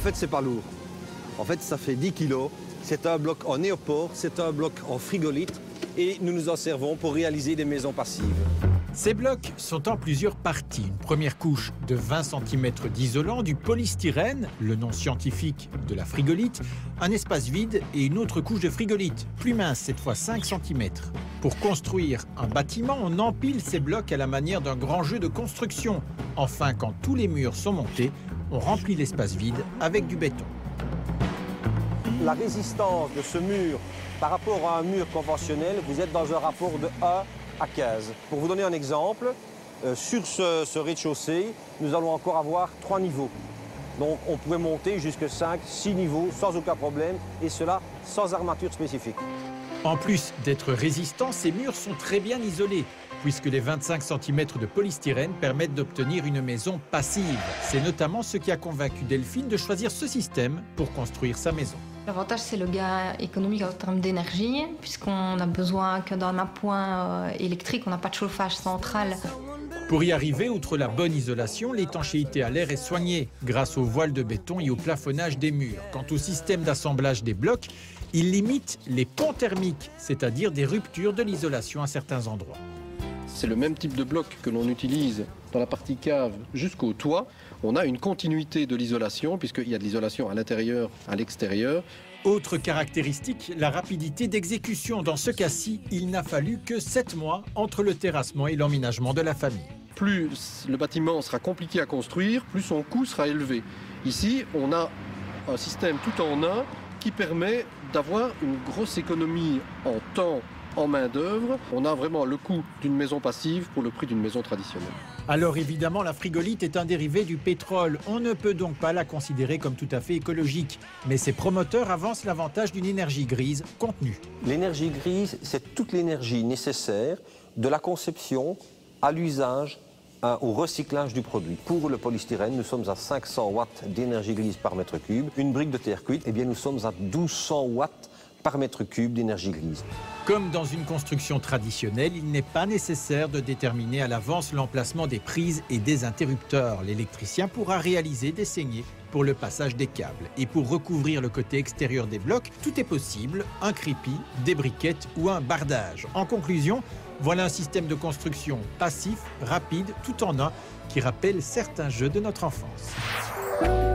fait, c'est pas lourd. En fait, ça fait 10 kilos. C'est un bloc en néopore, c'est un bloc en frigolite et nous nous en servons pour réaliser des maisons passives. Ces blocs sont en plusieurs parties. Une première couche de 20 cm d'isolant, du polystyrène, le nom scientifique de la frigolite, un espace vide et une autre couche de frigolite, plus mince cette fois 5 cm. Pour construire un bâtiment, on empile ces blocs à la manière d'un grand jeu de construction. Enfin, quand tous les murs sont montés, on remplit l'espace vide avec du béton. La résistance de ce mur par rapport à un mur conventionnel, vous êtes dans un rapport de 1 à 15. Pour vous donner un exemple, sur ce rez-de-chaussée, nous allons encore avoir 3 niveaux. Donc on pourrait monter jusqu'à 5, 6 niveaux sans aucun problème, et cela sans armature spécifique. En plus d'être résistants, ces murs sont très bien isolés, puisque les 25 cm de polystyrène permettent d'obtenir une maison passive. C'est notamment ce qui a convaincu Delphine de choisir ce système pour construire sa maison. L'avantage, c'est le gain économique en termes d'énergie, puisqu'on a besoin que d'un appoint électrique, on n'a pas de chauffage central. Pour y arriver, outre la bonne isolation, l'étanchéité à l'air est soignée grâce aux voiles de béton et au plafonnage des murs. Quant au système d'assemblage des blocs, il limite les ponts thermiques, c'est-à-dire des ruptures de l'isolation à certains endroits. C'est le même type de bloc que l'on utilise dans la partie cave jusqu'au toit. On a une continuité de l'isolation, puisqu'il y a de l'isolation à l'intérieur, à l'extérieur. Autre caractéristique, la rapidité d'exécution. Dans ce cas-ci, il n'a fallu que 7 mois entre le terrassement et l'emménagement de la famille. Plus le bâtiment sera compliqué à construire, plus son coût sera élevé. Ici, on a un système tout en un qui permet d'avoir une grosse économie en temps, en main-d'œuvre. On a vraiment le coût d'une maison passive pour le prix d'une maison traditionnelle. Alors évidemment, la frigolite est un dérivé du pétrole. On ne peut donc pas la considérer comme tout à fait écologique. Mais ses promoteurs avancent l'avantage d'une énergie grise contenue. L'énergie grise, c'est toute l'énergie nécessaire de la conception à l'usage, au recyclage du produit. Pour le polystyrène, nous sommes à 500 watts d'énergie grise par mètre cube. Une brique de terre cuite, eh bien, nous sommes à 1200 watts par mètre cube d'énergie grise. Comme dans une construction traditionnelle, il n'est pas nécessaire de déterminer à l'avance l'emplacement des prises et des interrupteurs. L'électricien pourra réaliser des saignées pour le passage des câbles. Et pour recouvrir le côté extérieur des blocs, tout est possible, un crépi, des briquettes ou un bardage. En conclusion, voilà un système de construction passif, rapide, tout en un, qui rappelle certains jeux de notre enfance.